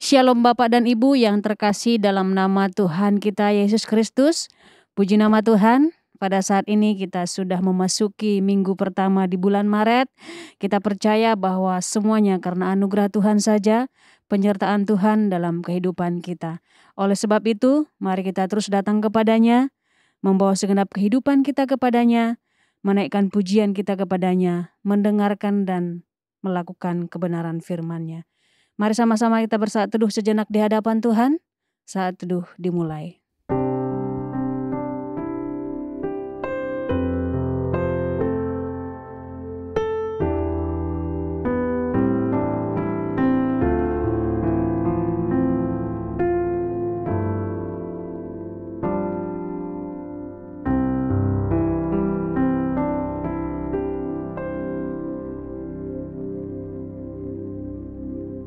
Shalom Bapak dan Ibu yang terkasih dalam nama Tuhan kita Yesus Kristus. Puji nama Tuhan, pada saat ini kita sudah memasuki minggu pertama di bulan Maret. Kita percaya bahwa semuanya karena anugerah Tuhan saja, penyertaan Tuhan dalam kehidupan kita. Oleh sebab itu, mari kita terus datang kepadanya, membawa segenap kehidupan kita kepadanya, menaikkan pujian kita kepadanya, mendengarkan dan melakukan kebenaran firman-Nya. Mari sama-sama kita bersaat teduh sejenak di hadapan Tuhan. Saat teduh dimulai.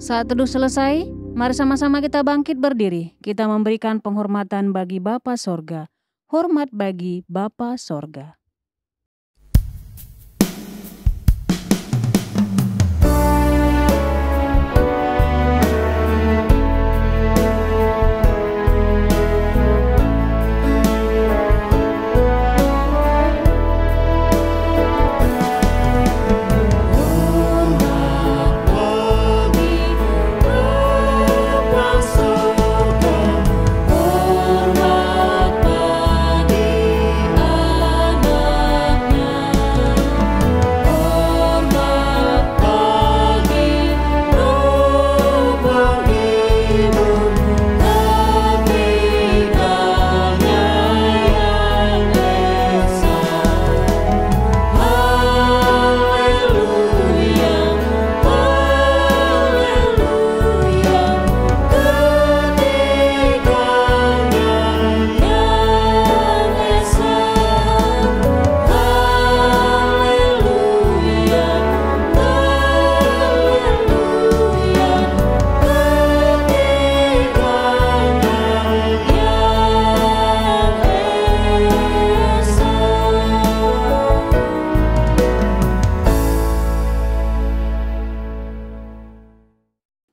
Saat teduh selesai, mari sama-sama kita bangkit berdiri. Kita memberikan penghormatan bagi Bapa Sorga. Hormat bagi Bapa Sorga.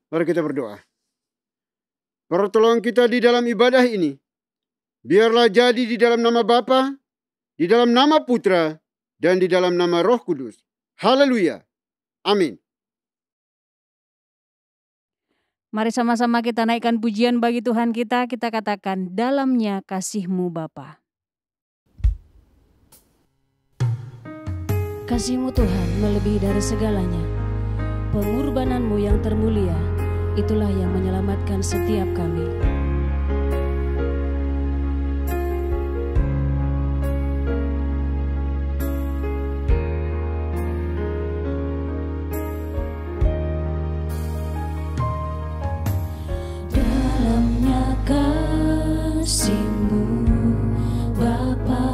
Mari kita berdoa. Pertolongan kita di dalam ibadah ini, biarlah jadi di dalam nama Bapa, di dalam nama Putra, dan di dalam nama Roh Kudus. Haleluya. Amin. Mari sama-sama kita naikkan pujian bagi Tuhan kita. Kita katakan, dalamnya kasih-Mu Bapa. Kasih-Mu Tuhan melebihi dari segalanya. Pengorbanan-Mu yang termulia, itulah yang menyelamatkan setiap kami. Dalamnya kasih-Mu Bapa,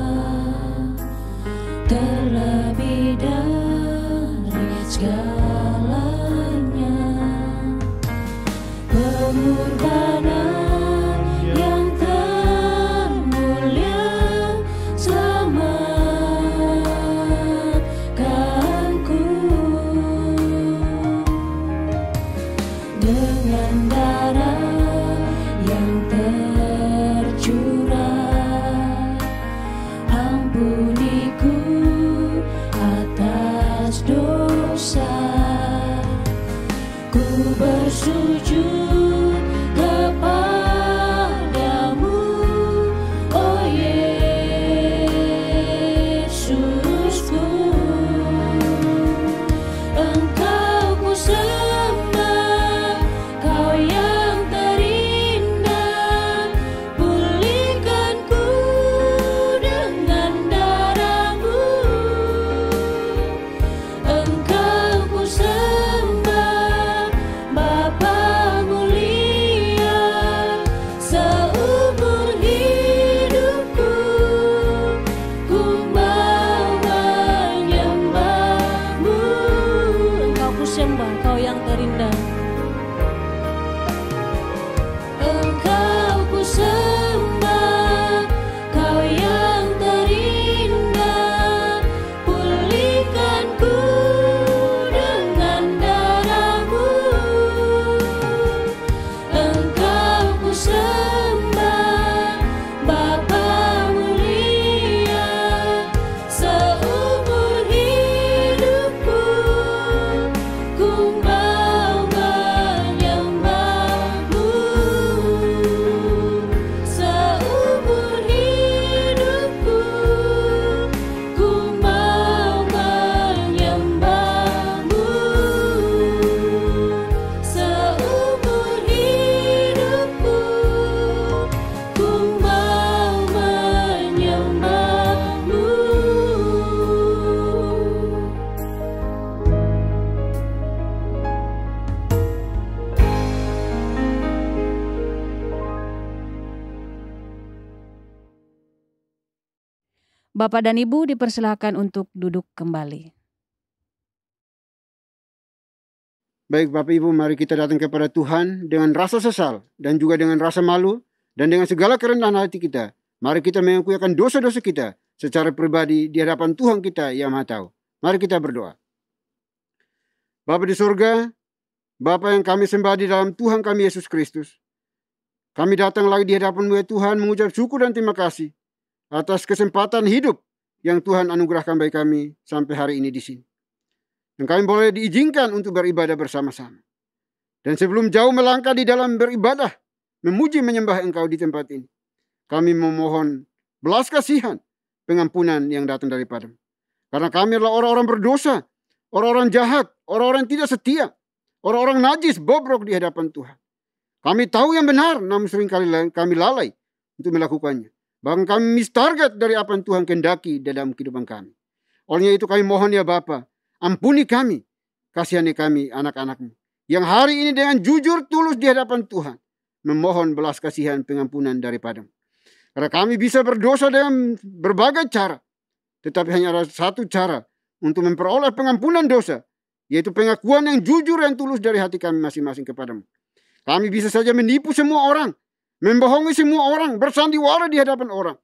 terlebih dari segalanya. Pengorbanan yang termulia, selamatkanku. Dengan darah yang tercurah, ampuniku atas dosa. Ku bersujud kepadamu, oh Yesusku. Engkau ku sembah, Kau yang terindah. Pulihkanku dengan darah-Mu. Engkau ku sembah, Bapa mulia. Bapak dan Ibu dipersilakan untuk duduk kembali. Baik Bapak Ibu, mari kita datang kepada Tuhan dengan rasa sesal dan juga dengan rasa malu dan dengan segala kerendahan hati kita. Mari kita mengakui akan dosa-dosa kita secara pribadi di hadapan Tuhan kita yang Maha Tahu. Mari kita berdoa. Bapa di surga, Bapa yang kami sembah di dalam Tuhan kami Yesus Kristus, kami datang lagi di hadapan-Mu ya Tuhan mengucap syukur dan terima kasih atas kesempatan hidup yang Tuhan anugerahkan bagi kami sampai hari ini di sini. Dan kami boleh diizinkan untuk beribadah bersama-sama. Dan sebelum jauh melangkah di dalam beribadah, memuji menyembah Engkau di tempat ini, kami memohon belas kasihan, pengampunan yang datang daripada-Mu. Karena kami adalah orang-orang berdosa, orang-orang jahat, orang-orang tidak setia, orang-orang najis, bobrok di hadapan Tuhan. Kami tahu yang benar, namun seringkali kami lalai untuk melakukannya. Bahkan kami miss target dari apa yang Tuhan kehendaki dalam kehidupan kami. Oleh itu kami mohon ya Bapa, ampuni kami, kasihani kami anak-anak-Mu, yang hari ini dengan jujur tulus di hadapan Tuhan, memohon belas kasihan pengampunan daripada-Mu. Karena kami bisa berdosa dengan berbagai cara, tetapi hanya ada satu cara untuk memperoleh pengampunan dosa, yaitu pengakuan yang jujur dan tulus dari hati kami masing-masing kepada-Mu. Kami bisa saja menipu semua orang, membohongi semua orang, bersandiwara di hadapan orang,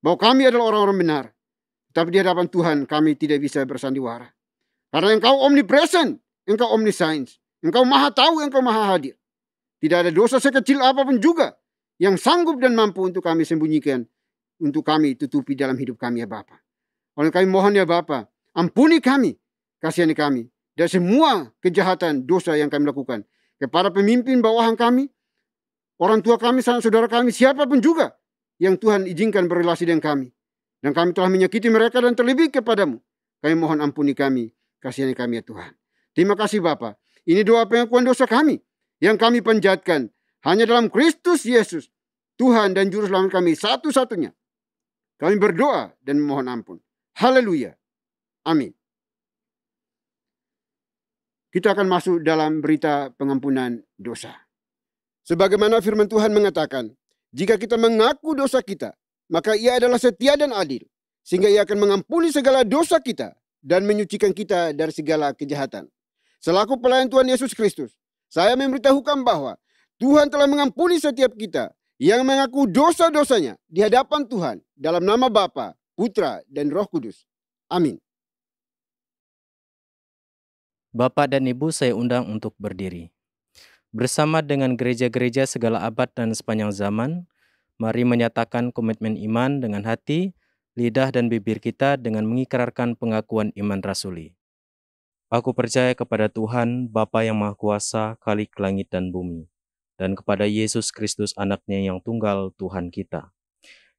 bahwa kami adalah orang-orang benar. Tapi di hadapan Tuhan kami tidak bisa bersandiwara. Karena Engkau omnipresent, Engkau omniscience, Engkau maha tahu, Engkau maha hadir. Tidak ada dosa sekecil apapun juga yang sanggup dan mampu untuk kami sembunyikan, untuk kami tutupi dalam hidup kami ya Bapa. Oleh kami mohon ya Bapa, ampuni kami, kasihani kami, dan semua kejahatan dosa yang kami lakukan. Kepada pemimpin bawahan kami, orang tua kami, saudara kami, siapapun juga yang Tuhan izinkan berrelasi dengan kami. Dan kami telah menyakiti mereka dan terlebih kepadamu. Kami mohon ampuni kami, kasihani kami ya Tuhan. Terima kasih Bapa. Ini doa pengakuan dosa kami yang kami panjatkan hanya dalam Kristus Yesus, Tuhan dan Juru Selamat kami satu-satunya. Kami berdoa dan memohon ampun. Haleluya. Amin. Kita akan masuk dalam berita pengampunan dosa. Sebagaimana firman Tuhan mengatakan, jika kita mengaku dosa kita, maka Ia adalah setia dan adil, sehingga Ia akan mengampuni segala dosa kita dan menyucikan kita dari segala kejahatan. Selaku pelayan Tuhan Yesus Kristus, saya memberitahukan bahwa Tuhan telah mengampuni setiap kita yang mengaku dosa-dosanya di hadapan Tuhan dalam nama Bapa, Putra, dan Roh Kudus. Amin. Bapak dan Ibu saya undang untuk berdiri. Bersama dengan gereja-gereja segala abad dan sepanjang zaman, mari menyatakan komitmen iman dengan hati, lidah dan bibir kita dengan mengikrarkan pengakuan iman rasuli. Aku percaya kepada Tuhan, Bapa yang Maha Kuasa, Khalik langit dan bumi, dan kepada Yesus Kristus anaknya yang tunggal Tuhan kita,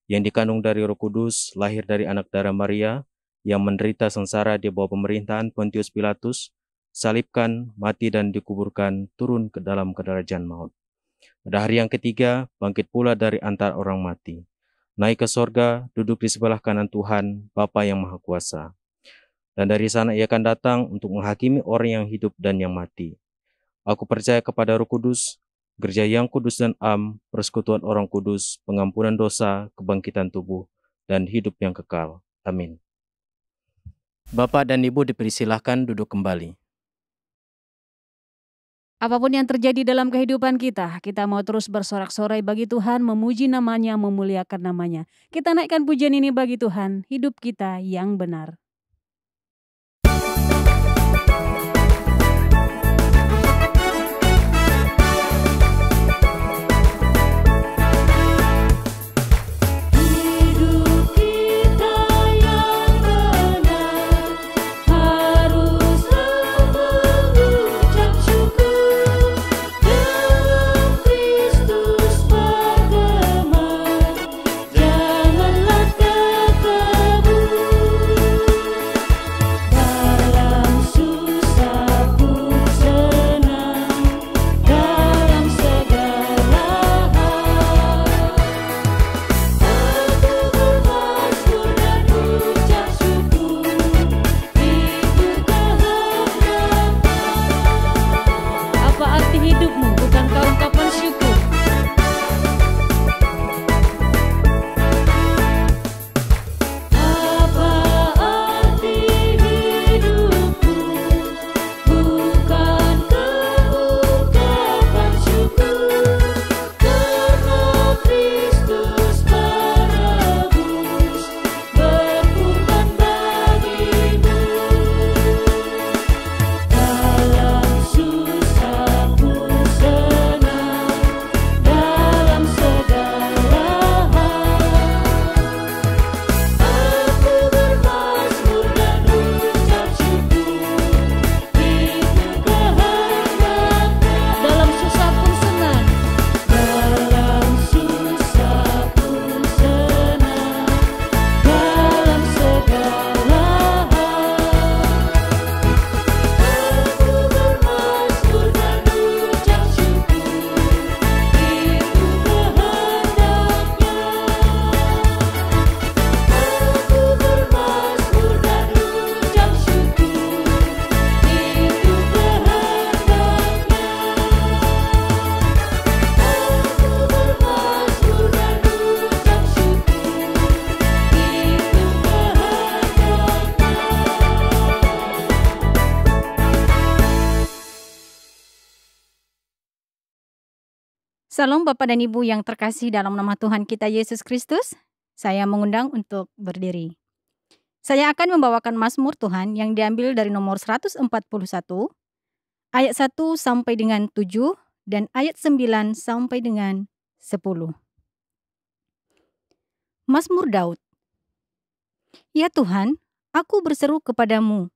yang dikandung dari Roh Kudus, lahir dari anak darah Maria, yang menderita sengsara di bawah pemerintahan Pontius Pilatus, salibkan, mati dan dikuburkan, turun ke dalam kedarajan maut. Pada hari yang ketiga, bangkit pula dari antara orang mati, naik ke sorga, duduk di sebelah kanan Tuhan, Bapa yang Maha Kuasa. Dan dari sana Ia akan datang untuk menghakimi orang yang hidup dan yang mati. Aku percaya kepada Roh Kudus, gereja yang kudus dan am, persekutuan orang kudus, pengampunan dosa, kebangkitan tubuh, dan hidup yang kekal. Amin. Bapak dan Ibu dipersilahkan duduk kembali. Apapun yang terjadi dalam kehidupan kita mau terus bersorak-sorai bagi Tuhan, memuji namanya, memuliakan namanya. Kita naikkan pujian ini bagi Tuhan, hidup kita yang benar. Janganlah terkebun Salam Bapak dan Ibu yang terkasih dalam nama Tuhan kita Yesus Kristus. Saya mengundang untuk berdiri. Saya akan membawakan Mazmur Tuhan yang diambil dari nomor 141, ayat 1 sampai dengan 7, dan ayat 9 sampai dengan 10. Mazmur Daud. Ya Tuhan, aku berseru kepadamu.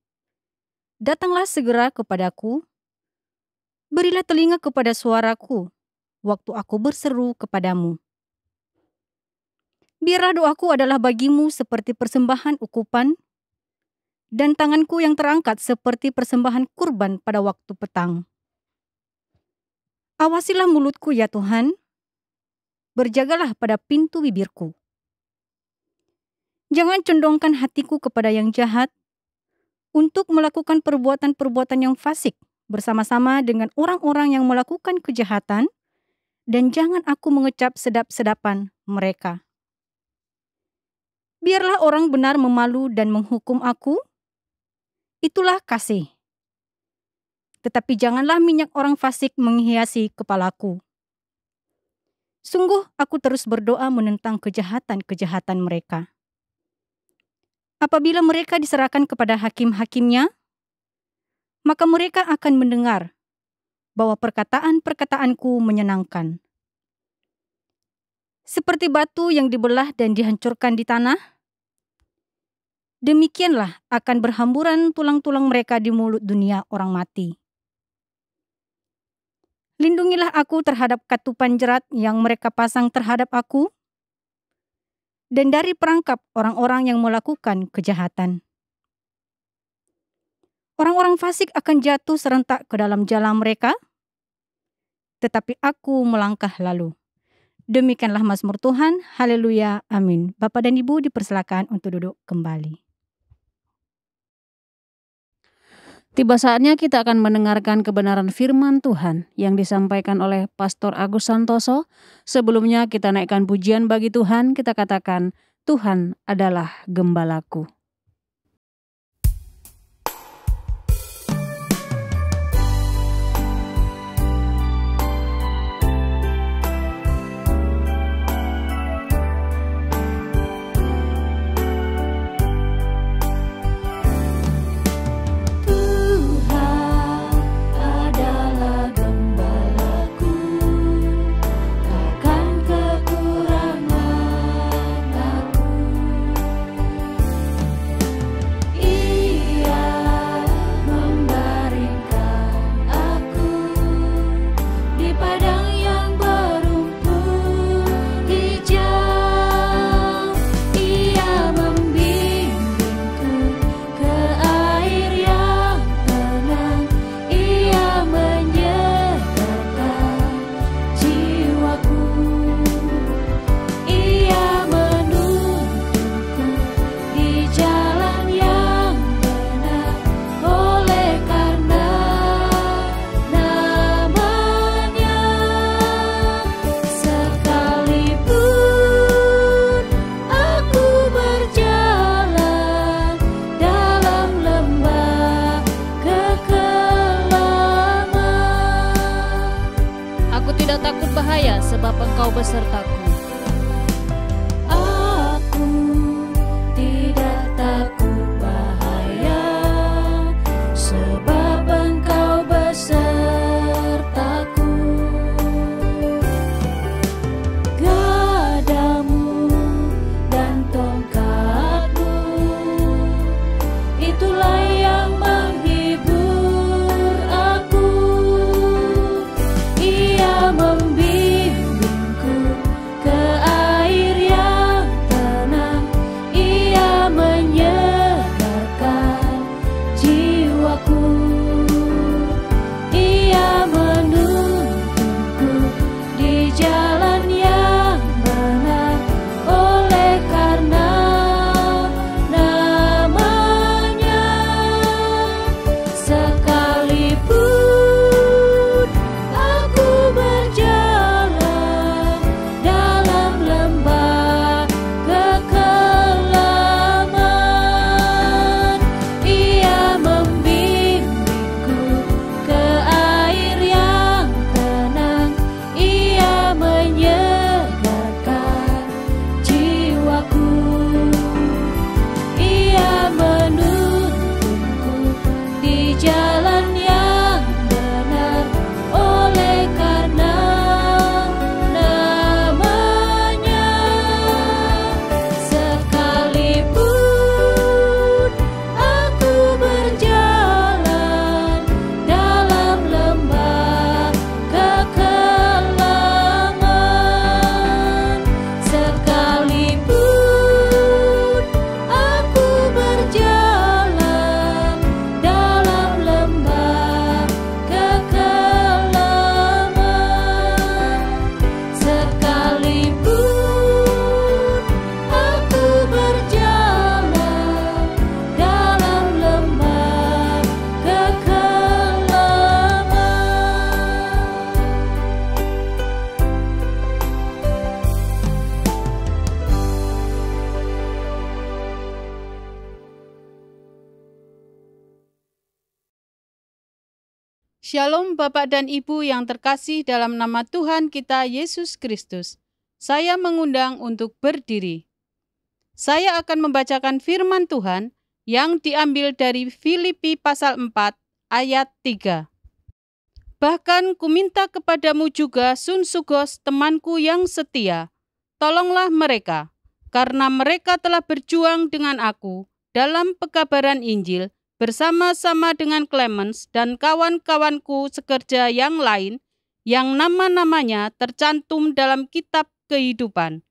Datanglah segera kepadaku. Berilah telinga kepada suaraku waktu aku berseru kepadamu. Biarlah doaku adalah bagimu seperti persembahan ukupan, dan tanganku yang terangkat seperti persembahan kurban pada waktu petang. Awasilah mulutku ya Tuhan, berjagalah pada pintu bibirku. Jangan condongkan hatiku kepada yang jahat, untuk melakukan perbuatan-perbuatan yang fasik bersama-sama dengan orang-orang yang melakukan kejahatan, dan jangan aku mengecap sedap-sedapan mereka. Biarlah orang benar memalu dan menghukum aku, itulah kasih. Tetapi janganlah minyak orang fasik menghiasi kepalaku. Sungguh aku terus berdoa menentang kejahatan-kejahatan mereka. Apabila mereka diserahkan kepada hakim-hakimnya, maka mereka akan mendengar bahwa perkataan-perkataanku menyenangkan. Seperti batu yang dibelah dan dihancurkan di tanah, demikianlah akan berhamburan tulang-tulang mereka di mulut dunia orang mati. Lindungilah aku terhadap katupan jerat yang mereka pasang terhadap aku, dan dari perangkap orang-orang yang melakukan kejahatan. Orang-orang fasik akan jatuh serentak ke dalam jala mereka, tetapi aku melangkah lalu. Demikianlah Mazmur Tuhan. Haleluya. Amin. Bapak dan Ibu dipersilakan untuk duduk kembali. Tiba saatnya kita akan mendengarkan kebenaran firman Tuhan yang disampaikan oleh Pastor Agus Santoso. Sebelumnya kita naikkan pujian bagi Tuhan, kita katakan, Tuhan adalah gembalaku. Sebab Engkau besertaku. Aku tidak takut bahaya, sebab Engkau besertaku. Gadamu dan tongkatmu, itulah yang menghibur aku. Ia membimbingku Shalom Bapak dan Ibu yang terkasih dalam nama Tuhan kita Yesus Kristus. Saya mengundang untuk berdiri. Saya akan membacakan firman Tuhan yang diambil dari Filipi pasal 4 ayat 3. Bahkan kuminta kepadamu juga Sunsugos temanku yang setia. Tolonglah mereka, karena mereka telah berjuang dengan aku dalam pekabaran Injil bersama-sama dengan Clemens dan kawan-kawanku sekerja yang lain yang nama-namanya tercantum dalam kitab kehidupan.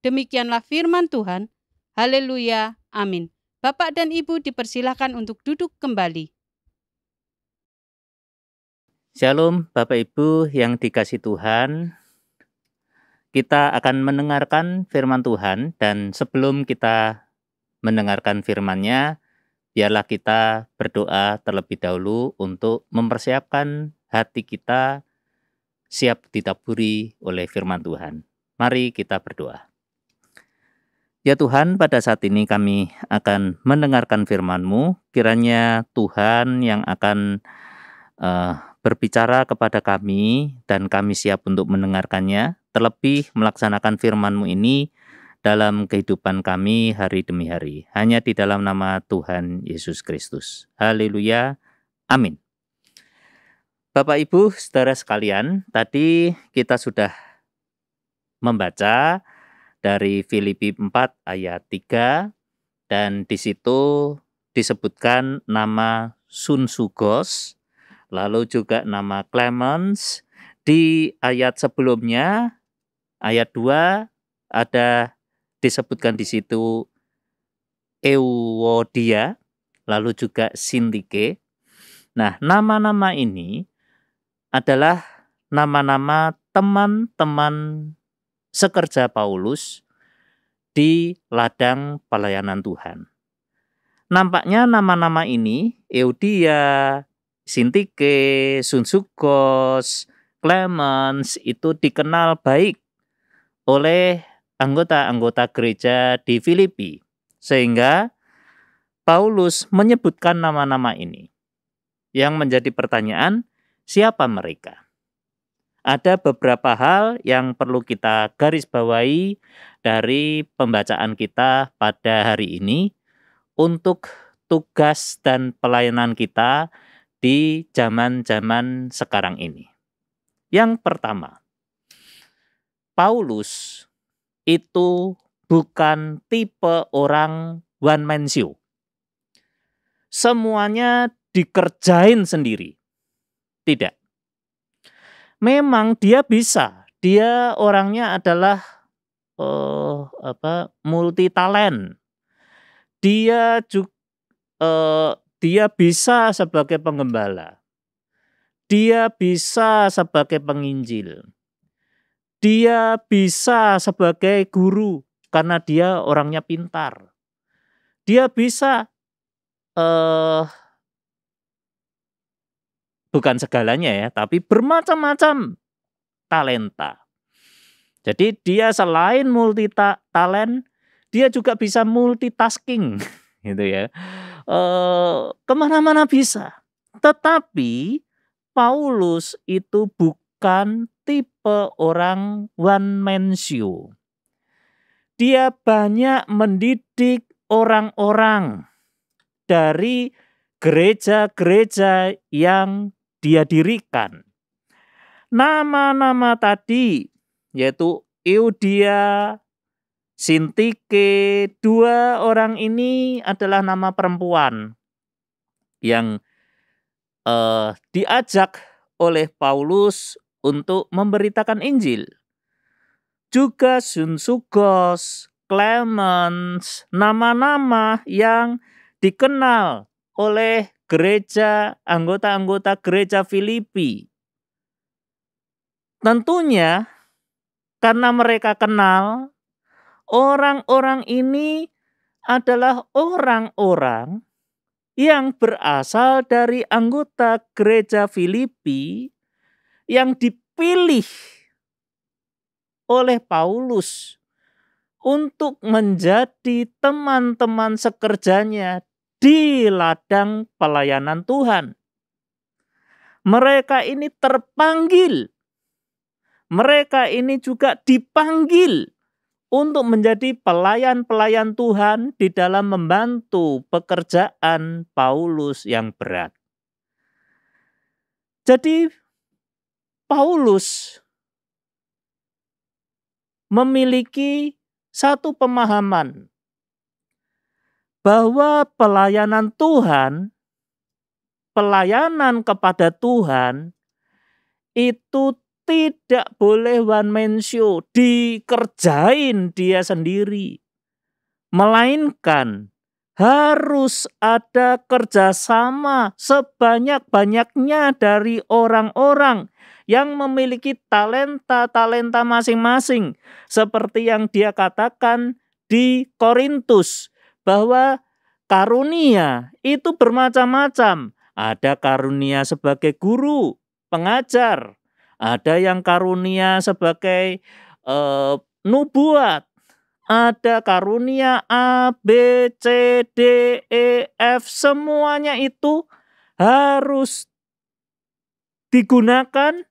Demikianlah firman Tuhan. Haleluya. Amin. Bapak dan Ibu dipersilakan untuk duduk kembali. Shalom Bapak Ibu yang dikasihi Tuhan. Kita akan mendengarkan firman Tuhan, dan sebelum kita mendengarkan firman-Nya, biarlah kita berdoa terlebih dahulu untuk mempersiapkan hati kita siap ditaburi oleh firman Tuhan. Mari kita berdoa. Ya Tuhan, pada saat ini kami akan mendengarkan firman-Mu. Kiranya Tuhan yang akan berbicara kepada kami, dan kami siap untuk mendengarkannya, terlebih melaksanakan firman-Mu ini dalam kehidupan kami hari demi hari. Hanya di dalam nama Tuhan Yesus Kristus. Haleluya. Amin. Bapak Ibu, saudara sekalian, tadi kita sudah membaca dari Filipi 4 ayat 3, dan di situ disebutkan nama Sunsugos, lalu juga nama Clemens. Di ayat sebelumnya, ayat 2, ada disebutkan di situ Euodia, lalu juga Sintike. Nah, nama-nama ini adalah nama-nama teman-teman sekerja Paulus di ladang pelayanan Tuhan. Nampaknya nama-nama ini, Euodia, Sintike, Sunsugos, Clemens, itu dikenal baik oleh anggota-anggota gereja di Filipi, sehingga Paulus menyebutkan nama-nama ini. Yang menjadi pertanyaan, siapa mereka? Ada beberapa hal yang perlu kita garis bawahi dari pembacaan kita pada hari ini untuk tugas dan pelayanan kita di zaman-zaman sekarang ini. Yang pertama, Paulus itu bukan tipe orang one man show. Semuanya dikerjain sendiri. Tidak. Memang dia bisa. Dia orangnya adalah multi talent. Dia bisa sebagai penggembala. Dia bisa sebagai penginjil. Dia bisa sebagai guru karena dia orangnya pintar. Dia bisa bukan segalanya ya, tapi bermacam-macam talenta. Jadi dia selain multi talent, dia juga bisa multitasking, gitu ya. Kemana-mana bisa. Tetapi Paulus itu bukan tipe orang one man show. Dia banyak mendidik orang-orang dari gereja-gereja yang dia dirikan. Nama-nama tadi yaitu Euodia, Sintike, dua orang ini adalah nama perempuan yang diajak oleh Paulus untuk memberitakan Injil. Juga Sunsugos, Clemens, nama-nama yang dikenal oleh gereja, anggota-anggota gereja Filipi. Tentunya karena mereka kenal, orang-orang ini adalah orang-orang yang berasal dari anggota gereja Filipi yang dipilih oleh Paulus untuk menjadi teman-teman sekerjanya di ladang pelayanan Tuhan. Mereka ini terpanggil. Mereka ini juga dipanggil untuk menjadi pelayan-pelayan Tuhan di dalam membantu pekerjaan Paulus yang berat. Jadi Paulus memiliki satu pemahaman bahwa pelayanan Tuhan, pelayanan kepada Tuhan itu tidak boleh one man show, dikerjain dia sendiri. Melainkan harus ada kerjasama sebanyak-banyaknya dari orang-orang yang memiliki talenta-talenta masing-masing. Seperti yang dia katakan di Korintus, bahwa karunia itu bermacam-macam. Ada karunia sebagai guru, pengajar. Ada yang karunia sebagai nubuat. Ada karunia A, B, C, D, E, F. Semuanya itu harus digunakan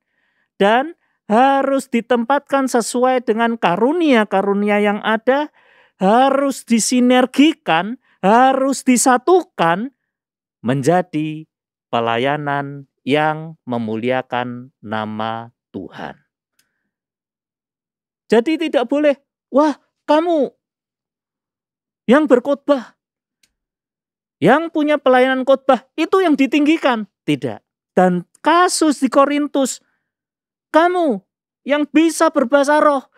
dan harus ditempatkan sesuai dengan karunia-karunia yang ada. Harus disinergikan, harus disatukan menjadi pelayanan yang memuliakan nama Tuhan. Jadi tidak boleh, wah kamu yang berkhotbah, yang punya pelayanan khotbah, itu yang ditinggikan. Tidak. Dan kasus di Korintus, kamu yang bisa berbahasa roh,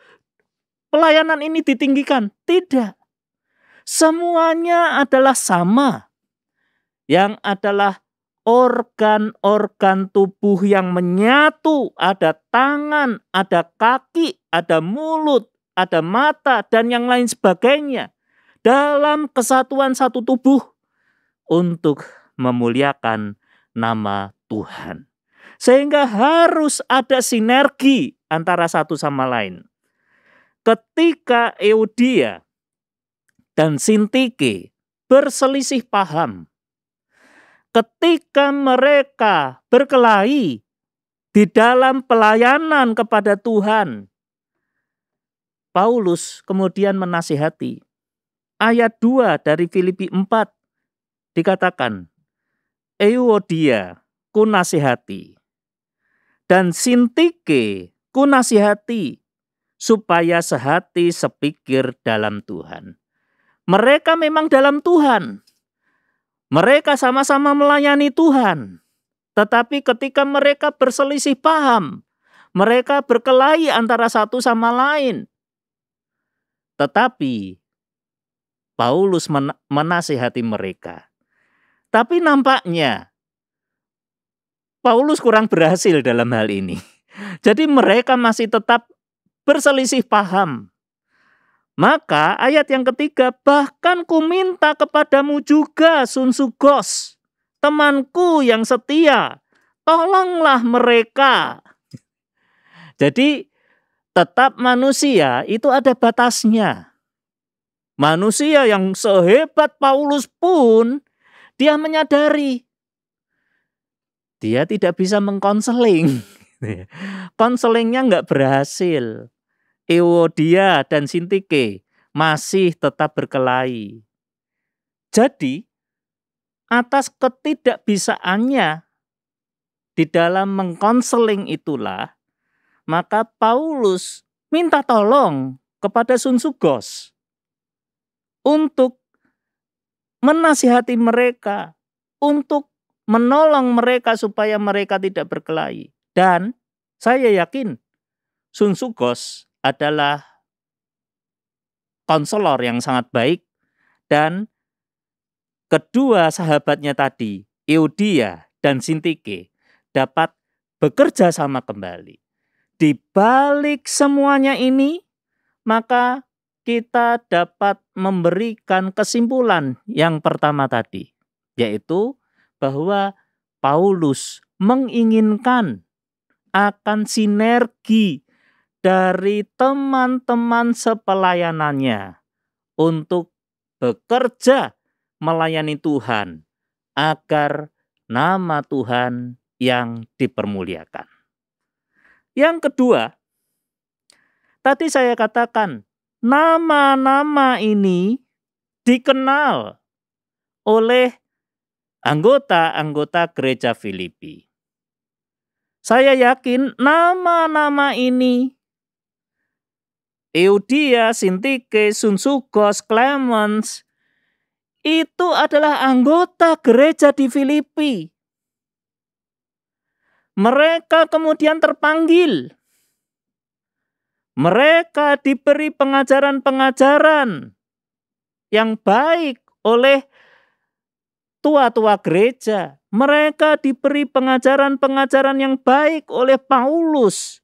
pelayanan ini ditinggikan. Tidak. Semuanya adalah sama. Yang adalah organ-organ tubuh yang menyatu, ada tangan, ada kaki, ada mulut, ada mata, dan yang lain sebagainya. Dalam kesatuan satu tubuh untuk memuliakan nama Tuhan. Sehingga harus ada sinergi antara satu sama lain. Ketika Euodia dan Sintike berselisih paham, ketika mereka berkelahi di dalam pelayanan kepada Tuhan, Paulus kemudian menasihati. Ayat 2 dari Filipi 4 dikatakan, Euodia ku nasihati, dan Sintike ku nasihati, supaya sehati sepikir dalam Tuhan. Mereka memang dalam Tuhan. Mereka sama-sama melayani Tuhan. Tetapi ketika mereka berselisih paham, mereka berkelahi antara satu sama lain. Tetapi Paulus menasihati mereka. Tapi nampaknya Paulus kurang berhasil dalam hal ini. Jadi mereka masih tetap berselisih paham. Maka ayat yang ketiga, bahkan ku minta kepadamu juga Sunsugos, temanku yang setia, tolonglah mereka. Jadi tetap manusia itu ada batasnya. Manusia yang sehebat Paulus pun dia menyadari dia tidak bisa mengkonseling. Konselingnya nggak berhasil. Euodia dan Sintike masih tetap berkelahi. Jadi, atas ketidakbisaannya di dalam mengkonseling itulah, maka Paulus minta tolong kepada Sunsugos untuk menasihati mereka, untuk menolong mereka supaya mereka tidak berkelahi. Dan saya yakin Sunsugos adalah konselor yang sangat baik, dan kedua sahabatnya tadi, Euodia dan Sintike, dapat bekerja sama kembali. Di balik semuanya ini, maka kita dapat memberikan kesimpulan yang pertama tadi, yaitu bahwa Paulus menginginkan akan sinergi dari teman-teman sepelayanannya untuk bekerja melayani Tuhan agar nama Tuhan yang dipermuliakan. Yang kedua, tadi saya katakan, nama-nama ini dikenal oleh anggota-anggota gereja Filipi. Saya yakin nama-nama ini, Euodia, Sintike, Sunsugos, Clemens, itu adalah anggota gereja di Filipi. Mereka kemudian terpanggil. Mereka diberi pengajaran-pengajaran yang baik oleh tua-tua gereja. Mereka diberi pengajaran-pengajaran yang baik oleh Paulus.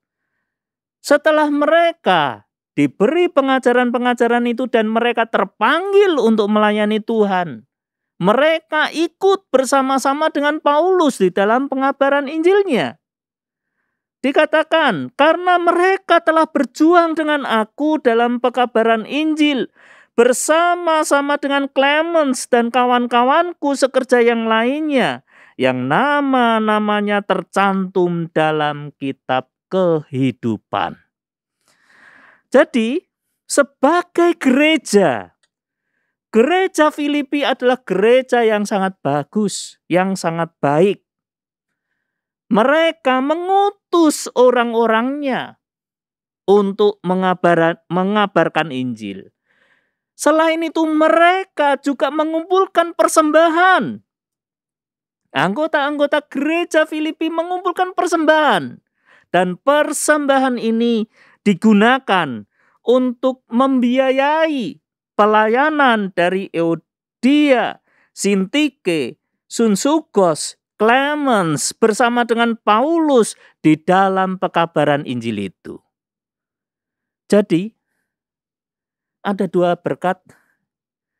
Setelah mereka diberi pengajaran-pengajaran itu dan mereka terpanggil untuk melayani Tuhan, mereka ikut bersama-sama dengan Paulus di dalam pengabaran Injilnya. Dikatakan, karena mereka telah berjuang dengan aku dalam pekabaran Injil, bersama-sama dengan Clemens dan kawan-kawanku sekerja yang lainnya, yang nama-namanya tercantum dalam kitab kehidupan. Jadi, sebagai gereja Filipi adalah gereja yang sangat bagus, yang sangat baik. Mereka mengutus orang-orangnya untuk mengabarkan Injil. Selain itu mereka juga mengumpulkan persembahan. Anggota-anggota gereja Filipi mengumpulkan persembahan. Dan persembahan ini digunakan untuk membiayai pelayanan dari Euodia, Sintike, Sunsugos, Clemens bersama dengan Paulus di dalam pekabaran Injil itu. Jadi, ada dua berkat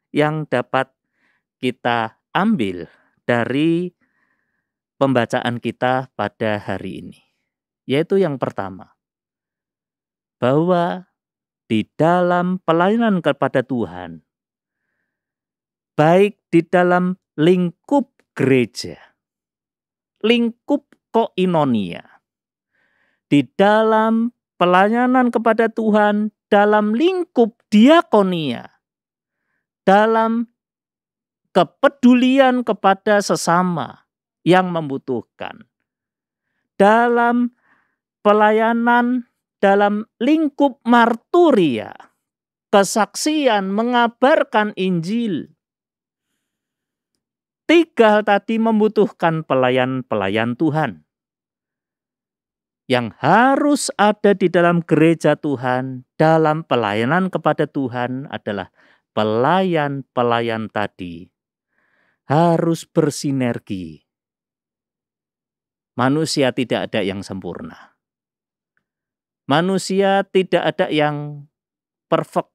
yang dapat kita ambil dari pembacaan kita pada hari ini. Yaitu yang pertama, bahwa di dalam pelayanan kepada Tuhan, baik di dalam lingkup gereja, lingkup koinonia, di dalam pelayanan kepada Tuhan, dalam lingkup diakonia, dalam kepedulian kepada sesama yang membutuhkan, dalam pelayanan dalam lingkup marturia, kesaksian, mengabarkan Injil. Tiga hal tadi membutuhkan pelayan-pelayan Tuhan. Yang harus ada di dalam gereja Tuhan, dalam pelayanan kepada Tuhan adalah pelayan-pelayan tadi harus bersinergi. Manusia tidak ada yang sempurna. Manusia tidak ada yang perfect.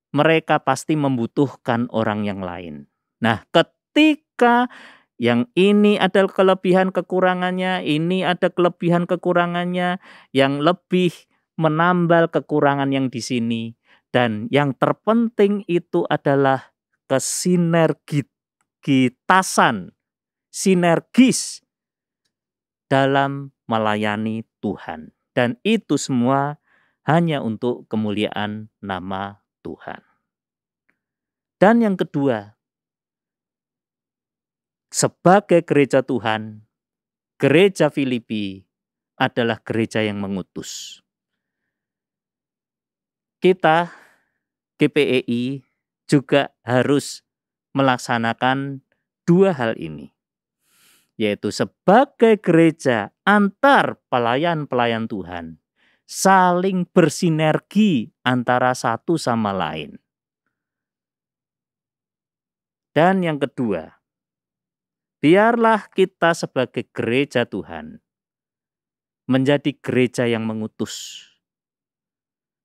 Mereka pasti membutuhkan orang yang lain. Nah, ketika yang ini ada kelebihan kekurangannya, ini ada kelebihan kekurangannya, yang lebih menambal kekurangan yang di sini. Dan yang terpenting itu adalah kesinergitasan, sinergis dalam melayani Tuhan. Dan itu semua hanya untuk kemuliaan nama Tuhan. Dan yang kedua, sebagai gereja Tuhan, gereja Filipi adalah gereja yang mengutus. Kita, GPEI, juga harus melaksanakan dua hal ini. Yaitu sebagai gereja antar pelayan-pelayan Tuhan, saling bersinergi antara satu sama lain. Dan yang kedua, biarlah kita sebagai gereja Tuhan menjadi gereja yang mengutus.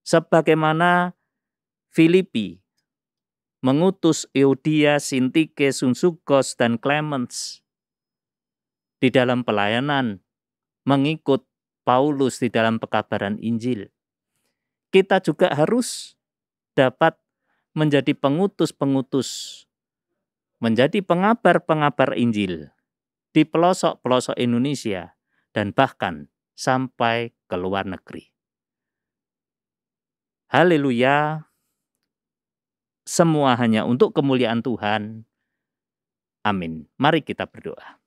Sebagaimana Filipi mengutus Euodia, Sintike, Sunsugos, dan Clemens di dalam pelayanan, mengikut Paulus di dalam pekabaran Injil. Kita juga harus dapat menjadi pengutus-pengutus, menjadi pengabar-pengabar Injil di pelosok-pelosok Indonesia, dan bahkan sampai ke luar negeri. Haleluya, semua hanya untuk kemuliaan Tuhan. Amin. Mari kita berdoa.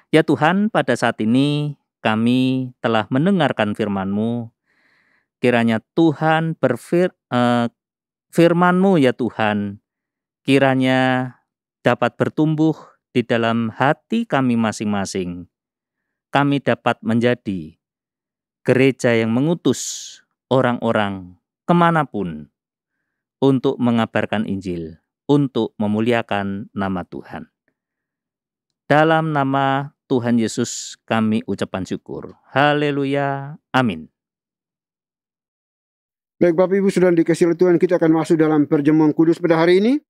Ya Tuhan, pada saat ini kami telah mendengarkan firman-Mu. Kiranya Tuhan firman-Mu ya Tuhan, kiranya dapat bertumbuh di dalam hati kami masing-masing. Kami dapat menjadi gereja yang mengutus orang-orang kemanapun untuk mengabarkan Injil, untuk memuliakan nama Tuhan. Dalam nama Tuhan Yesus kami ucapkan syukur. Haleluya. Amin. Baik Bapak Ibu Saudara dikasihi oleh Tuhan, kita akan masuk dalam perjamuan kudus pada hari ini.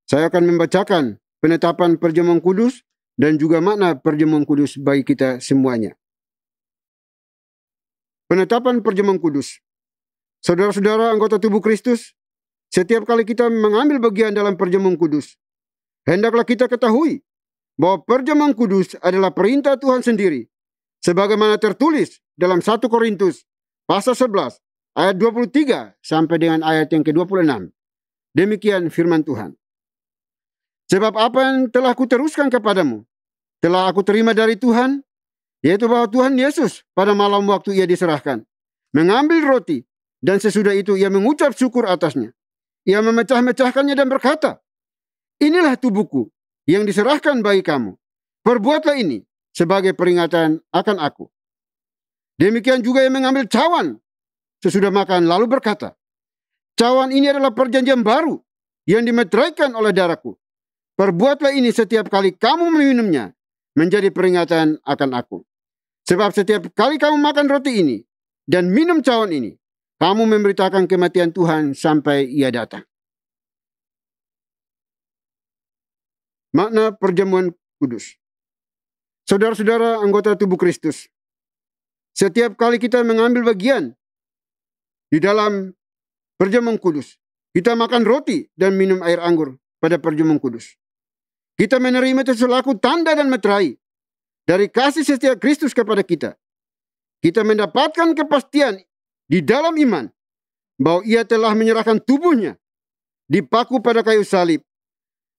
Saya akan membacakan penetapan perjamuan kudus dan juga makna perjamuan kudus bagi kita semuanya. Penetapan perjamuan kudus. Saudara-saudara anggota tubuh Kristus, setiap kali kita mengambil bagian dalam perjamuan kudus, hendaklah kita ketahui bahwa perjamuan kudus adalah perintah Tuhan sendiri, sebagaimana tertulis dalam 1 Korintus pasal 11 ayat 23 sampai dengan ayat yang ke-26. Demikian firman Tuhan. Sebab apa yang telah kuteruskan kepadamu, telah aku terima dari Tuhan, yaitu bahwa Tuhan Yesus pada malam waktu ia diserahkan, mengambil roti, dan sesudah itu ia mengucap syukur atasnya. Ia memecah-mecahkannya dan berkata, inilah tubuhku yang diserahkan bagi kamu. Perbuatlah ini sebagai peringatan akan aku. Demikian juga ia mengambil cawan sesudah makan lalu berkata, cawan ini adalah perjanjian baru yang dimeteraikan oleh darahku. Perbuatlah ini setiap kali kamu meminumnya menjadi peringatan akan aku. Sebab setiap kali kamu makan roti ini dan minum cawan ini, kamu memberitakan kematian Tuhan sampai ia datang. Makna perjamuan kudus. Saudara-saudara anggota tubuh Kristus, setiap kali kita mengambil bagian di dalam perjamuan kudus, kita makan roti dan minum air anggur pada perjamuan kudus. Kita menerima itu selaku tanda dan meterai dari kasih setia Kristus kepada kita. Kita mendapatkan kepastian di dalam iman bahwa ia telah menyerahkan tubuhnya dipaku pada kayu salib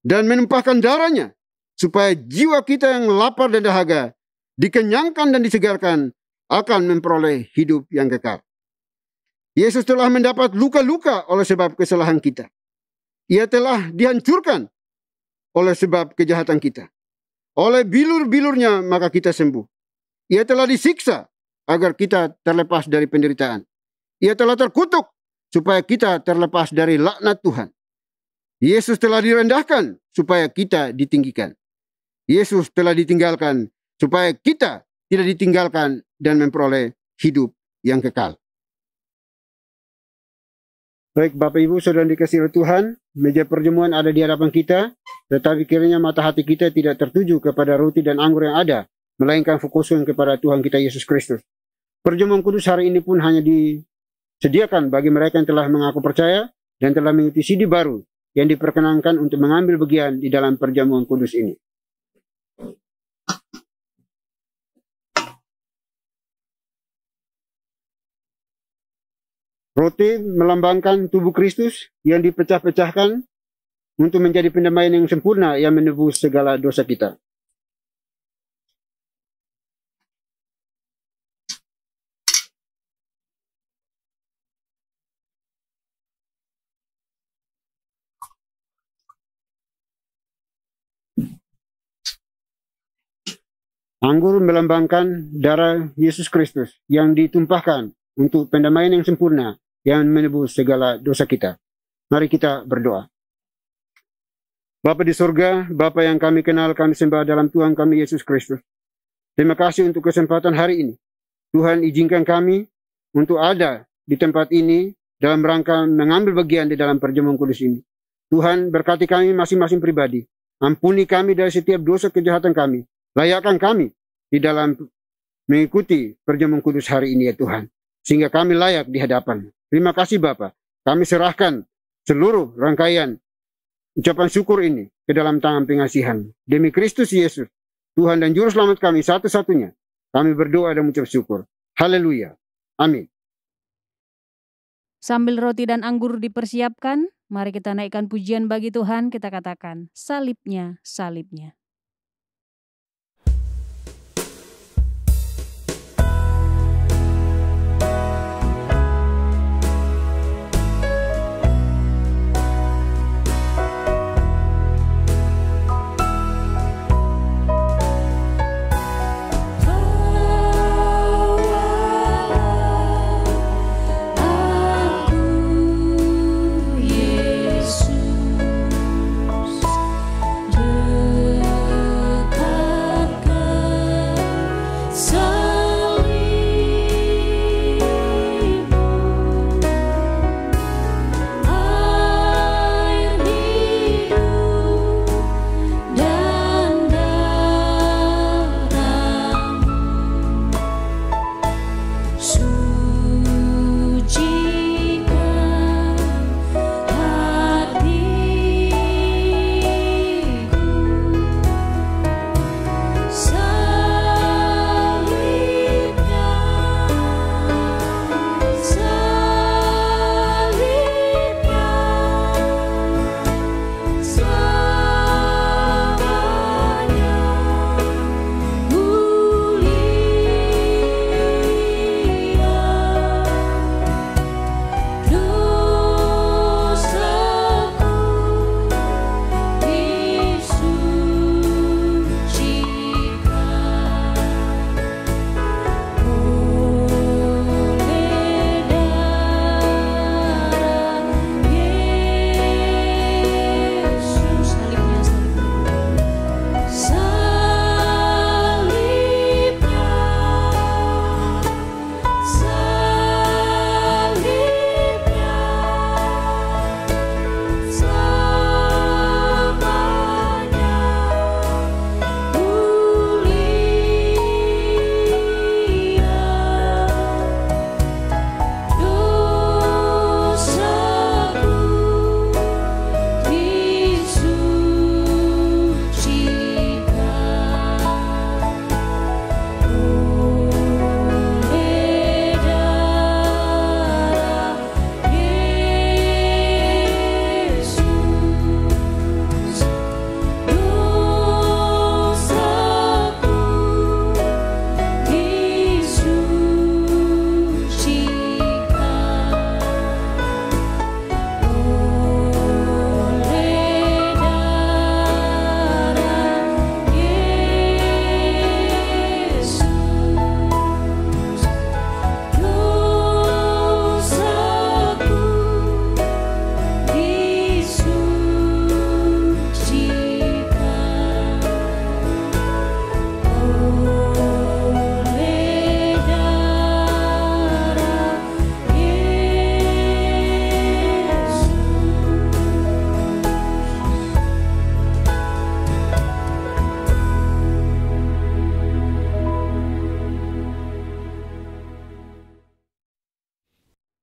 dan menumpahkan darahnya supaya jiwa kita yang lapar dan dahaga dikenyangkan dan disegarkan akan memperoleh hidup yang kekal. Yesus telah mendapat luka-luka oleh sebab kesalahan kita. Ia telah dihancurkan oleh sebab kejahatan kita. Oleh bilur-bilurnya maka kita sembuh. Ia telah disiksa agar kita terlepas dari penderitaan. Ia telah terkutuk supaya kita terlepas dari laknat Tuhan. Yesus telah direndahkan supaya kita ditinggikan. Yesus telah ditinggalkan supaya kita tidak ditinggalkan dan memperoleh hidup yang kekal. Baik Bapak Ibu Saudara dikasihi oleh Tuhan, meja perjamuan ada di hadapan kita, tetapi kiranya mata hati kita tidak tertuju kepada roti dan anggur yang ada, melainkan fokuskan kepada Tuhan kita Yesus Kristus. Perjamuan kudus hari ini pun hanya disediakan bagi mereka yang telah mengaku percaya dan telah mengikuti CD baru yang diperkenankan untuk mengambil bagian di dalam perjamuan kudus ini. Roti melambangkan tubuh Kristus yang dipecah-pecahkan untuk menjadi pendamaian yang sempurna yang menebus segala dosa kita. Anggur melambangkan darah Yesus Kristus yang ditumpahkan untuk pendamaian yang sempurna yang menebus segala dosa kita. Mari kita berdoa. Bapa di surga, Bapa yang kami kenal, kami sembah dalam Tuhan kami Yesus Kristus. Terima kasih untuk kesempatan hari ini. Tuhan izinkan kami untuk ada di tempat ini dalam rangka mengambil bagian di dalam perjamuan kudus ini. Tuhan berkati kami masing-masing pribadi. Ampuni kami dari setiap dosa kejahatan kami. Layakkan kami di dalam mengikuti perjamuan kudus hari ini ya Tuhan. Sehingga kami layak di hadapan. Terima kasih Bapa. Kami serahkan seluruh rangkaian ucapan syukur ini ke dalam tangan pengasihan. Demi Kristus Yesus, Tuhan dan Juru Selamat kami satu-satunya. Kami berdoa dan mengucap syukur. Haleluya. Amin. Sambil roti dan anggur dipersiapkan, mari kita naikkan pujian bagi Tuhan, kita katakan, salibnya, salibnya.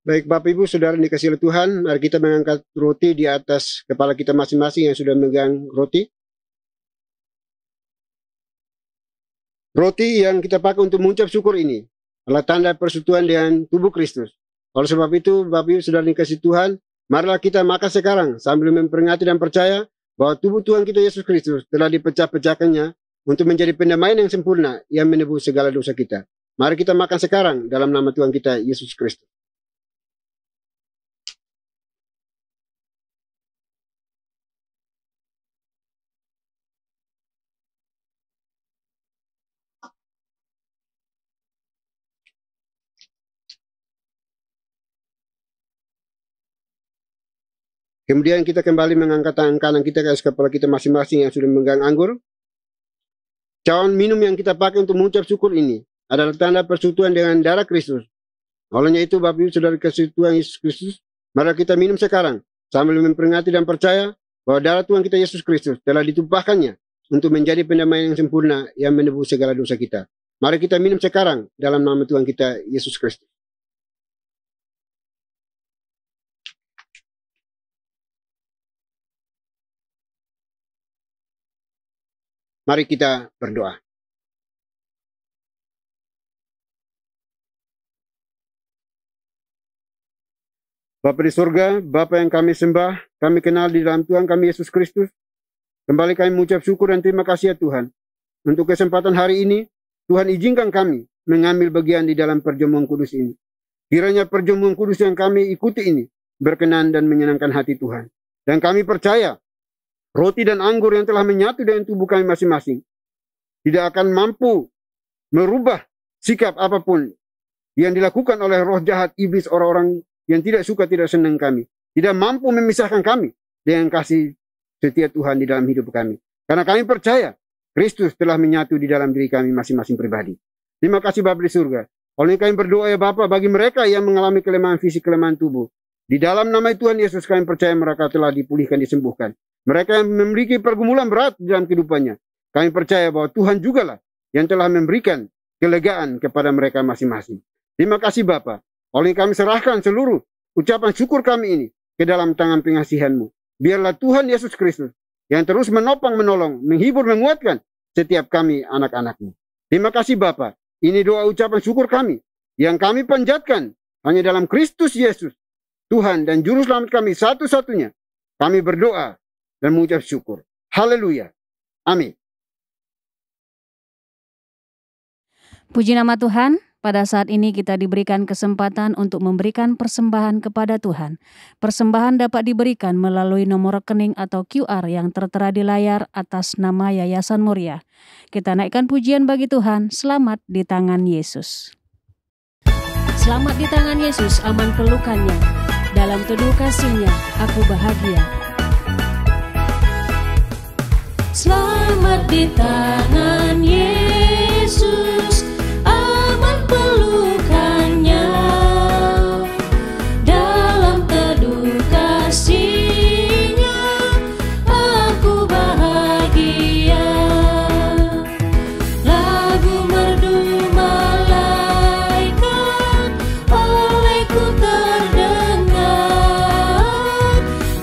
Baik Bapak Ibu Saudara dikasihi oleh Tuhan, mari kita mengangkat roti di atas kepala kita masing-masing yang sudah memegang roti. Roti yang kita pakai untuk mengucap syukur ini adalah tanda persekutuan dengan tubuh Kristus. Oleh sebab itu, Bapak Ibu Saudara dikasihi Tuhan, marilah kita makan sekarang sambil memperingati dan percaya bahwa tubuh Tuhan kita Yesus Kristus telah dipecah-pecahkannya untuk menjadi pendamaian yang sempurna yang menebus segala dosa kita. Mari kita makan sekarang dalam nama Tuhan kita Yesus Kristus. Kemudian kita kembali mengangkat tangan kanan kita ke atas kepala kita masing-masing yang sudah memegang anggur. Cawan minum yang kita pakai untuk mengucap syukur ini adalah tanda persekutuan dengan darah Kristus. Olehnya itu, Bapak Ibu Saudara dikasihi Tuhan Yesus Kristus, mari kita minum sekarang sambil memperingati dan percaya bahwa darah Tuhan kita Yesus Kristus telah ditumpahkannya untuk menjadi pendamaian yang sempurna yang menebus segala dosa kita. Mari kita minum sekarang dalam nama Tuhan kita Yesus Kristus. Mari kita berdoa. Bapa di surga, Bapa yang kami sembah, kami kenal di dalam Tuhan kami Yesus Kristus. Kembali kami mengucap syukur dan terima kasih ya Tuhan. Untuk kesempatan hari ini, Tuhan izinkan kami mengambil bagian di dalam perjamuan kudus ini. Kiranya perjamuan kudus yang kami ikuti ini berkenan dan menyenangkan hati Tuhan. Dan kami percaya, roti dan anggur yang telah menyatu dengan tubuh kami masing-masing tidak akan mampu merubah sikap apapun yang dilakukan oleh roh jahat iblis, orang-orang yang tidak suka, tidak senang kami. Tidak mampu memisahkan kami dengan kasih setia Tuhan di dalam hidup kami. Karena kami percaya Kristus telah menyatu di dalam diri kami masing-masing pribadi. Terima kasih Bapa di surga. Oleh kami berdoa ya Bapa bagi mereka yang mengalami kelemahan fisik, kelemahan tubuh. Di dalam nama Tuhan Yesus kami percaya mereka telah dipulihkan, disembuhkan. Mereka yang memiliki pergumulan berat di dalam kehidupannya, kami percaya bahwa Tuhan jugalah yang telah memberikan kelegaan kepada mereka masing-masing. Terima kasih Bapa. Oleh kami serahkan seluruh ucapan syukur kami ini ke dalam tangan pengasihan-Mu. Biarlah Tuhan Yesus Kristus yang terus menopang, menolong, menghibur, menguatkan setiap kami anak-anak-Mu. Terima kasih Bapa. Ini doa ucapan syukur kami yang kami panjatkan hanya dalam Kristus Yesus, Tuhan dan Juru Selamat kami satu-satunya. Kami berdoa dan mengucap syukur. Haleluya. Amin. Puji nama Tuhan. Pada saat ini kita diberikan kesempatan untuk memberikan persembahan kepada Tuhan. Persembahan dapat diberikan melalui nomor rekening atau QR yang tertera di layar atas nama Yayasan Muria. Kita naikkan pujian bagi Tuhan, selamat di tangan Yesus. Selamat di tangan Yesus, aman pelukannya. Dalam teduh kasih-Nya, aku bahagia. Selamat di tangan Yesus, aman pelukannya. Dalam teduh kasih-Nya, aku bahagia. Lagu merdu malaikat olehku terdengar.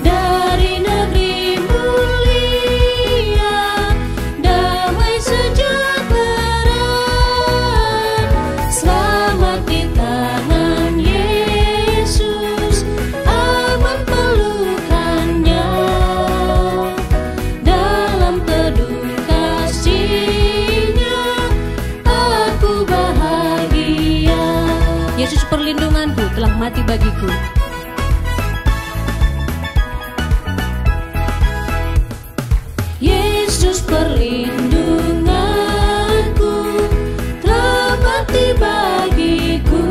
Dari negeri mulia, damai sejahtera. Selamat di tangan Yesus, aman pelukannya. Dalam teduh kasih-Nya, aku bahagia. Yesus perlindunganku telah mati bagiku. Yesus perlindunganku telah mati bagiku.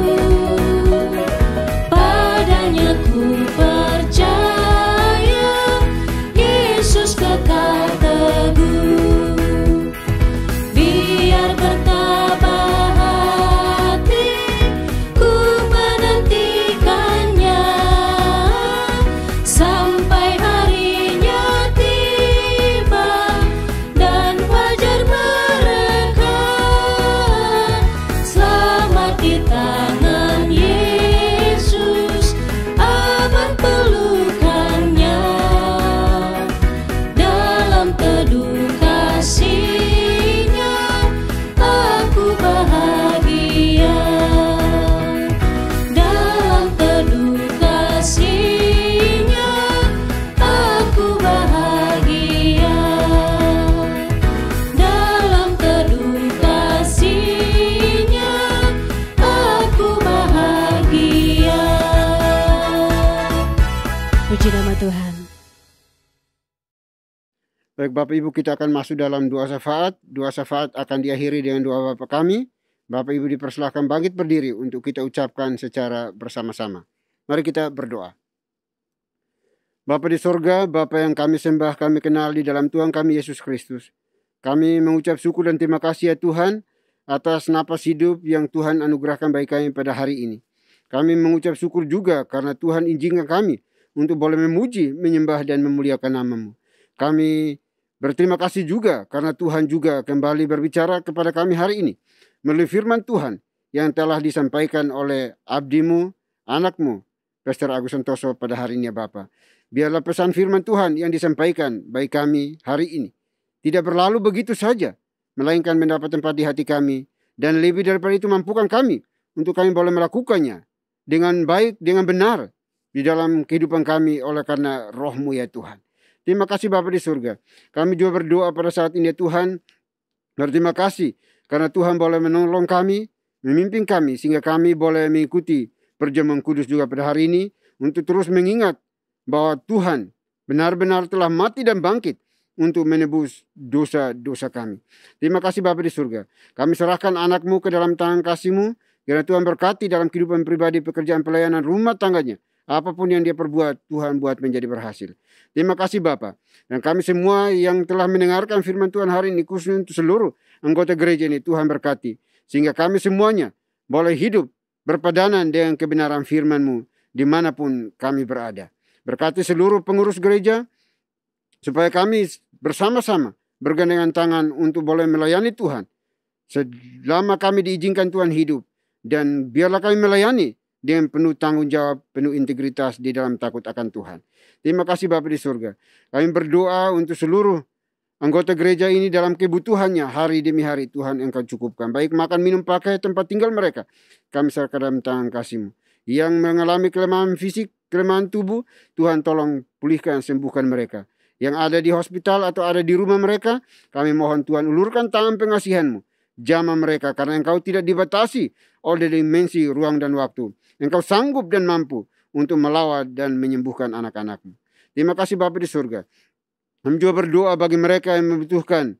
Padanya ku percaya, Yesus kekal teguh. Biar bertabah hati, ku menantikannya. Sampai harinya tiba dan fajar merekah. Selamat di tangan Yesus, aman pelukannya. Dalam teduh kasih-Nya, aku bahagia. Dalam teduh kasih-Nya, aku bahagia. Dalam teduh kasih-Nya, aku bahagia. Puji nama Tuhan. Baik Bapak Ibu, kita akan masuk dalam doa syafaat. Doa syafaat akan diakhiri dengan doa Bapa kami. Bapak Ibu dipersilahkan bangkit berdiri untuk kita ucapkan secara bersama-sama. Mari kita berdoa. Bapa di sorga, Bapa yang kami sembah, kami kenal di dalam Tuhan kami Yesus Kristus. Kami mengucap syukur dan terima kasih ya Tuhan atas napas hidup yang Tuhan anugerahkan bagi kami pada hari ini. Kami mengucap syukur juga karena Tuhan izinkan kami untuk boleh memuji, menyembah dan memuliakan nama-Mu. Kami berterima kasih juga karena Tuhan juga kembali berbicara kepada kami hari ini melalui firman Tuhan yang telah disampaikan oleh abdi-Mu, anak-Mu, Pastor Agus Santoso pada hari ini ya Bapa. Biarlah pesan firman Tuhan yang disampaikan bagi kami hari ini tidak berlalu begitu saja, melainkan mendapat tempat di hati kami, dan lebih daripada itu mampukan kami untuk kami boleh melakukannya dengan baik, dengan benar di dalam kehidupan kami oleh karena Roh-Mu ya Tuhan. Terima kasih Bapa di surga. Kami juga berdoa pada saat ini ya Tuhan. Berterima kasih karena Tuhan boleh menolong kami, memimpin kami sehingga kami boleh mengikuti perjamuan kudus juga pada hari ini untuk terus mengingat bahwa Tuhan benar-benar telah mati dan bangkit untuk menebus dosa-dosa kami. Terima kasih Bapa di surga. Kami serahkan anak-Mu ke dalam tangan kasih-Mu. Kiranya Tuhan berkati dalam kehidupan pribadi, pekerjaan pelayanan, rumah tangganya. Apapun yang dia perbuat, Tuhan buat menjadi berhasil. Terima kasih Bapa. Dan kami semua yang telah mendengarkan firman Tuhan hari ini, khususnya untuk seluruh anggota gereja ini, Tuhan berkati. Sehingga kami semuanya boleh hidup berpadanan dengan kebenaran firman-Mu dimanapun kami berada. Berkati seluruh pengurus gereja, supaya kami bersama-sama bergandengan tangan untuk boleh melayani Tuhan. Selama kami diizinkan Tuhan hidup. Dan biarlah kami melayani dengan penuh tanggung jawab, penuh integritas di dalam takut akan Tuhan. Terima kasih Bapa di surga. Kami berdoa untuk seluruh anggota gereja ini dalam kebutuhannya hari demi hari. Tuhan Engkau cukupkan. Baik makan, minum, pakai, tempat tinggal mereka. Kami serahkan dalam tangan kasih-Mu. Yang mengalami kelemahan fisik, kelemahan tubuh, Tuhan tolong pulihkan, sembuhkan mereka. Yang ada di hospital atau ada di rumah mereka, kami mohon Tuhan ulurkan tangan pengasihan-Mu. Jamah mereka karena Engkau tidak dibatasi oleh dimensi ruang dan waktu. Engkau sanggup dan mampu untuk melawat dan menyembuhkan anak-anak-Mu. Terima kasih Bapa di surga. Kami juga berdoa bagi mereka yang membutuhkan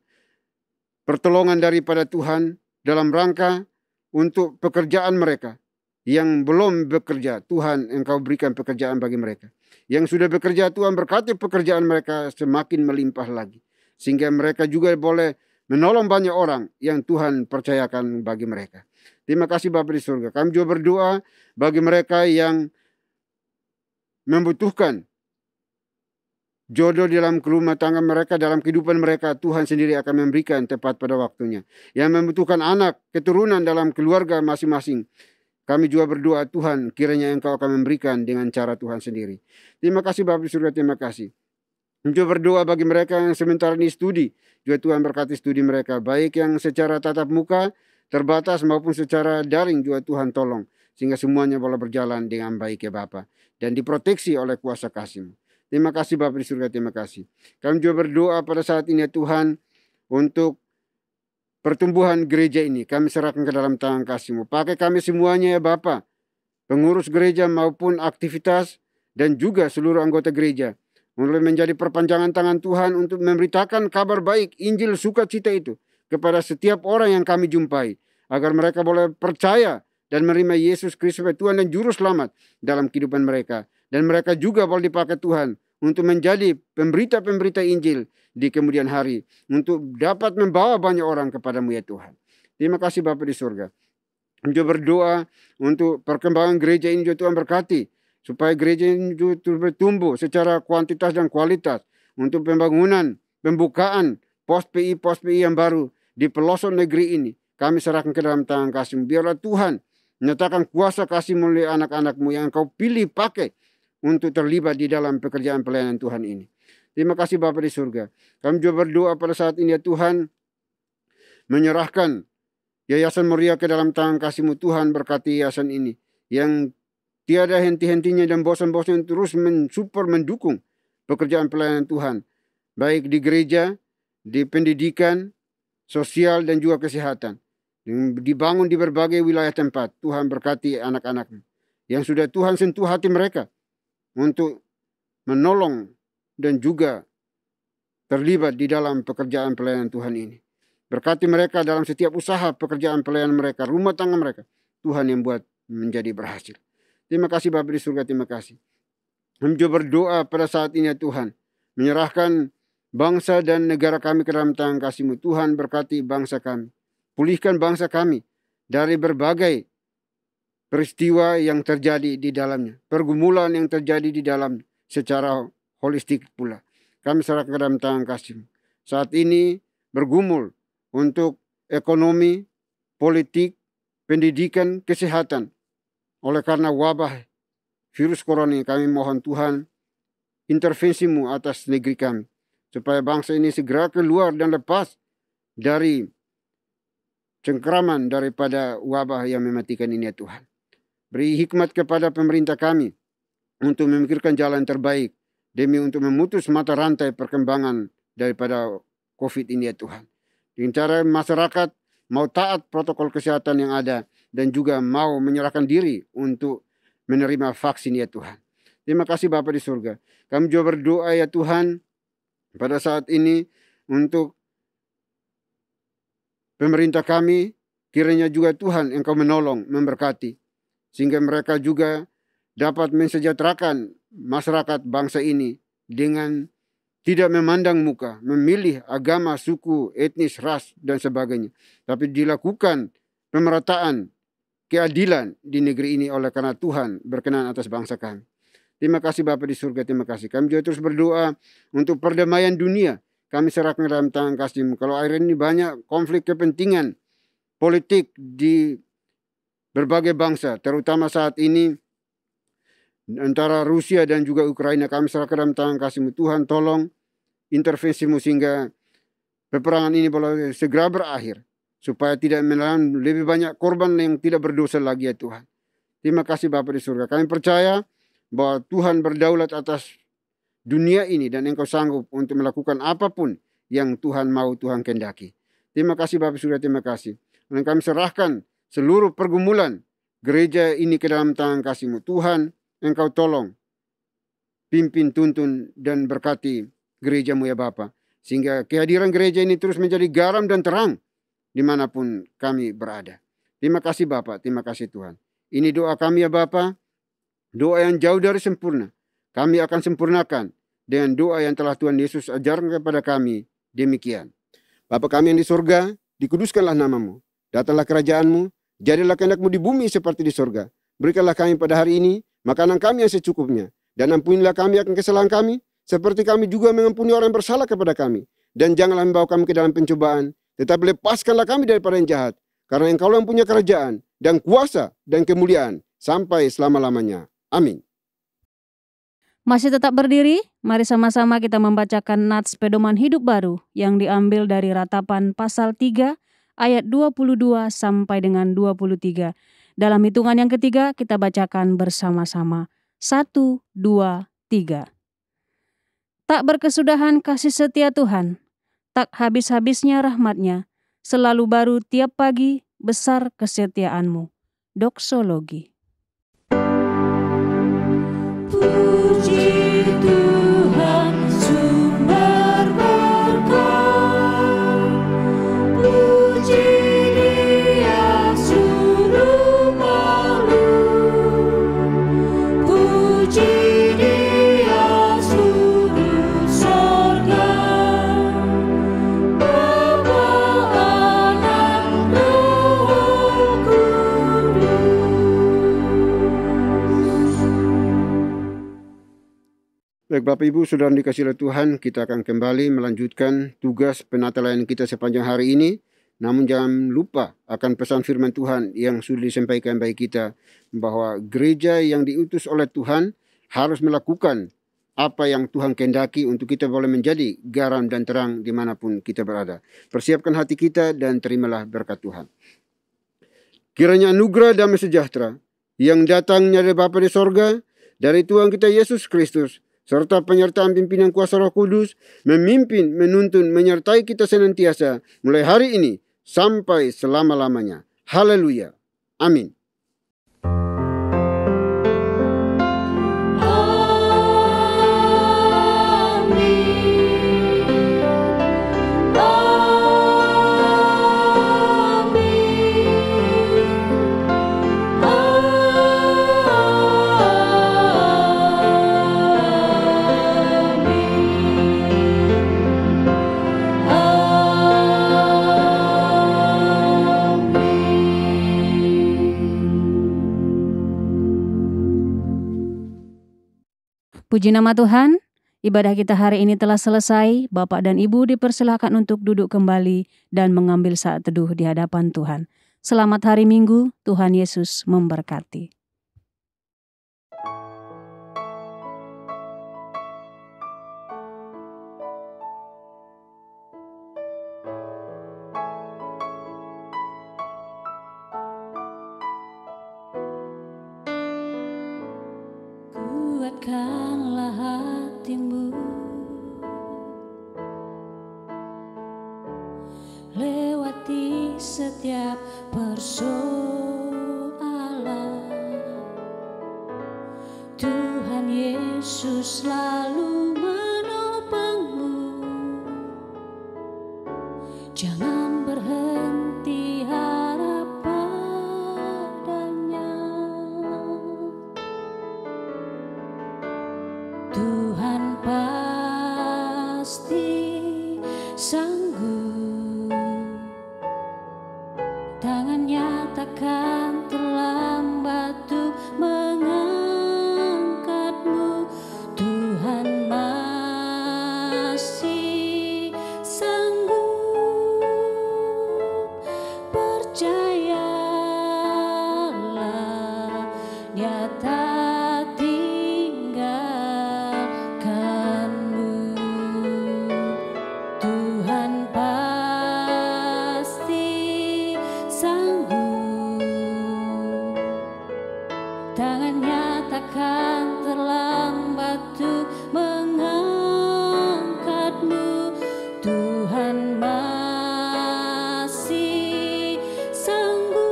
pertolongan daripada Tuhan dalam rangka untuk pekerjaan mereka. Yang belum bekerja, Tuhan Engkau berikan pekerjaan bagi mereka. Yang sudah bekerja, Tuhan berkati pekerjaan mereka semakin melimpah lagi. Sehingga mereka juga boleh menolong banyak orang yang Tuhan percayakan bagi mereka. Terima kasih Bapa di surga. Kami juga berdoa bagi mereka yang membutuhkan jodoh dalam rumah tangga mereka, dalam kehidupan mereka. Tuhan sendiri akan memberikan tepat pada waktunya. Yang membutuhkan anak, keturunan dalam keluarga masing-masing. Kami juga berdoa Tuhan kiranya Engkau akan memberikan dengan cara Tuhan sendiri. Terima kasih Bapa di surga, terima kasih. Juga berdoa bagi mereka yang sementara ini studi. Juga Tuhan berkati studi mereka. Baik yang secara tatap muka terbatas maupun secara daring juga Tuhan tolong. Sehingga semuanya boleh berjalan dengan baik ya Bapa. Dan diproteksi oleh kuasa kasih-Mu. Terima kasih Bapa di surga, terima kasih. Kami juga berdoa pada saat ini ya Tuhan. Untuk pertumbuhan gereja ini. Kami serahkan ke dalam tangan kasih-Mu. Pakai kami semuanya ya Bapa. Pengurus gereja maupun aktivitas. Dan juga seluruh anggota gereja. Mulai menjadi perpanjangan tangan Tuhan untuk memberitakan kabar baik, Injil sukacita itu kepada setiap orang yang kami jumpai. Agar mereka boleh percaya dan menerima Yesus Kristus sebagai Tuhan dan Juru Selamat dalam kehidupan mereka. Dan mereka juga boleh dipakai Tuhan untuk menjadi pemberita-pemberita Injil di kemudian hari. Untuk dapat membawa banyak orang kepadamu ya Tuhan. Terima kasih Bapa di surga. Kami juga berdoa untuk perkembangan gereja ini juga Tuhan berkati. Supaya gereja ini bertumbuh secara kuantitas dan kualitas. Untuk pembangunan, pembukaan pos-PI yang baru di pelosok negeri ini. Kami serahkan ke dalam tangan kasih-Mu. Biarlah Tuhan menyatakan kuasa kasih melalui anak-anak-Mu yang Engkau pilih pakai untuk terlibat di dalam pekerjaan pelayanan Tuhan ini. Terima kasih Bapa di surga. Kami juga berdoa pada saat ini ya Tuhan. Menyerahkan Yayasan Moria ke dalam tangan kasih-Mu. Tuhan berkati yayasan ini. Yang tiada henti-hentinya dan bosan-bosan terus mensupport, mendukung pekerjaan pelayanan Tuhan. Baik di gereja, di pendidikan, sosial dan juga kesehatan. Yang dibangun di berbagai wilayah tempat. Tuhan berkati anak-anak yang sudah Tuhan sentuh hati mereka. Untuk menolong dan juga terlibat di dalam pekerjaan pelayanan Tuhan ini. Berkati mereka dalam setiap usaha pekerjaan pelayanan mereka, rumah tangga mereka. Tuhan yang buat menjadi berhasil. Terima kasih Bapa di surga, terima kasih. Kami juga berdoa pada saat ini ya Tuhan. Menyerahkan bangsa dan negara kami ke dalam tangan kasih-Mu. Tuhan berkati bangsa kami. Pulihkan bangsa kami dari berbagai peristiwa yang terjadi di dalamnya. Pergumulan yang terjadi di dalam secara holistik pula. Kami serahkan ke dalam tangan kasih-Mu. Saat ini bergumul untuk ekonomi, politik, pendidikan, kesehatan. Oleh karena wabah virus corona ini, kami mohon Tuhan intervensi-Mu atas negeri kami. supaya bangsa ini segera keluar dan lepas dari cengkraman daripada wabah yang mematikan ini ya Tuhan. Beri hikmat kepada pemerintah kami untuk memikirkan jalan terbaik demi untuk memutus mata rantai perkembangan daripada COVID ini ya Tuhan. Dengan cara masyarakat mau taat protokol kesehatan yang ada dan juga mau menyerahkan diri untuk menerima vaksin ya Tuhan. Terima kasih Bapa di surga. Kami juga berdoa ya Tuhan pada saat ini untuk pemerintah kami, kiranya juga Tuhan Engkau menolong, memberkati, sehingga mereka juga dapat mensejahterakan masyarakat bangsa ini dengan tidak memandang muka, memilih agama, suku, etnis, ras, dan sebagainya. Tapi dilakukan pemerataan, keadilan di negeri ini oleh karena Tuhan berkenan atas bangsa kami. Terima kasih Bapa di surga, terima kasih. Kami juga terus berdoa untuk perdamaian dunia. Kami serahkan dalam tangan kasih-Mu. Kalau akhir ini banyak konflik kepentingan politik di berbagai bangsa, terutama saat ini antara Rusia dan juga Ukraina, kami serahkan dalam tangan kasih-Mu. Tuhan tolong intervensi-Mu sehingga peperangan ini boleh segera berakhir, supaya tidak menelan lebih banyak korban yang tidak berdosa lagi ya Tuhan. Terima kasih Bapa di surga. Kami percaya bahwa Tuhan berdaulat atas dunia ini dan Engkau sanggup untuk melakukan apapun yang Tuhan mau, Tuhan kehendaki. Terima kasih Bapa di surga, terima kasih. Dan kami serahkan seluruh pergumulan gereja ini ke dalam tangan kasih-Mu. Tuhan, Engkau tolong, pimpin, tuntun, dan berkati gereja-Mu ya Bapa. Sehingga kehadiran gereja ini terus menjadi garam dan terang dimanapun kami berada. Terima kasih Bapa, terima kasih Tuhan. Ini doa kami ya Bapa, doa yang jauh dari sempurna. Kami akan sempurnakan dengan doa yang telah Tuhan Yesus ajarkan kepada kami. Demikian. Bapa kami yang di surga, dikuduskanlah nama-Mu. Datanglah kerajaan-Mu, jadilah kehendak-Mu di bumi seperti di surga. Berikanlah kami pada hari ini makanan kami yang secukupnya. Dan ampunilah kami akan kesalahan kami, seperti kami juga mengampuni orang yang bersalah kepada kami. Dan janganlah membawa kami ke dalam pencobaan, tetapi lepaskanlah kami daripada yang jahat. Karena Engkau yang punya kerajaan, dan kuasa, dan kemuliaan, sampai selama-lamanya. Amin. Masih tetap berdiri, mari sama-sama kita membacakan nats pedoman hidup baru yang diambil dari Ratapan pasal 3 ayat 22 sampai dengan 23. Dalam hitungan yang ketiga kita bacakan bersama-sama. 1, 2, 3. Tak berkesudahan kasih setia Tuhan, tak habis-habisnya rahmat-Nya, selalu baru tiap pagi, besar kesetiaan-Mu. Doksologi. Puji Tuhan sumber berkat, puji Dia suruh makhluk, puji Dia suruh sorga, Bapa, Anak, Roh Kudus. Baik Bapak Ibu, Saudara dikasihi oleh Tuhan, kita akan kembali melanjutkan tugas penata layanan kita sepanjang hari ini. Namun jangan lupa akan pesan firman Tuhan yang sudah disampaikan bagi kita, bahwa gereja yang diutus oleh Tuhan harus melakukan apa yang Tuhan kehendaki untuk kita boleh menjadi garam dan terang dimanapun kita berada. Persiapkan hati kita dan terimalah berkat Tuhan. Kiranya anugerah damai sejahtera yang datangnya dari Bapa di sorga, dari Tuhan kita Yesus Kristus, serta penyertaan pimpinan kuasa Roh Kudus, memimpin, menuntun, menyertai kita senantiasa, mulai hari ini sampai selama-lamanya. Haleluya. Amin. Puji nama Tuhan, ibadah kita hari ini telah selesai. Bapak dan Ibu dipersilahkan untuk duduk kembali dan mengambil saat teduh di hadapan Tuhan. Selamat hari Minggu, Tuhan Yesus memberkati. kuatkanlah hatimu, lewati setiap persoalan. Tuhan Yesus selalu menopangmu. Jangan berhenti harap padanya. Tuhan pasti sanggup. Tangannya takkan terlambat untuk mengangkatmu. Tuhan masih sanggup. Percayalah, Dia tak tinggalkanmu. Tuhan pasti sanggup. Tangannya takkan terlambat untuk mengangkatmu. Tuhan masih sanggup.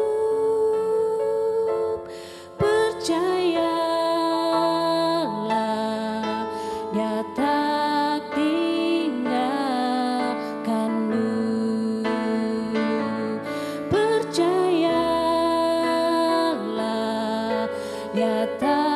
Percayalah, Dia tak tinggalkanmu. Percayalah, Dia tak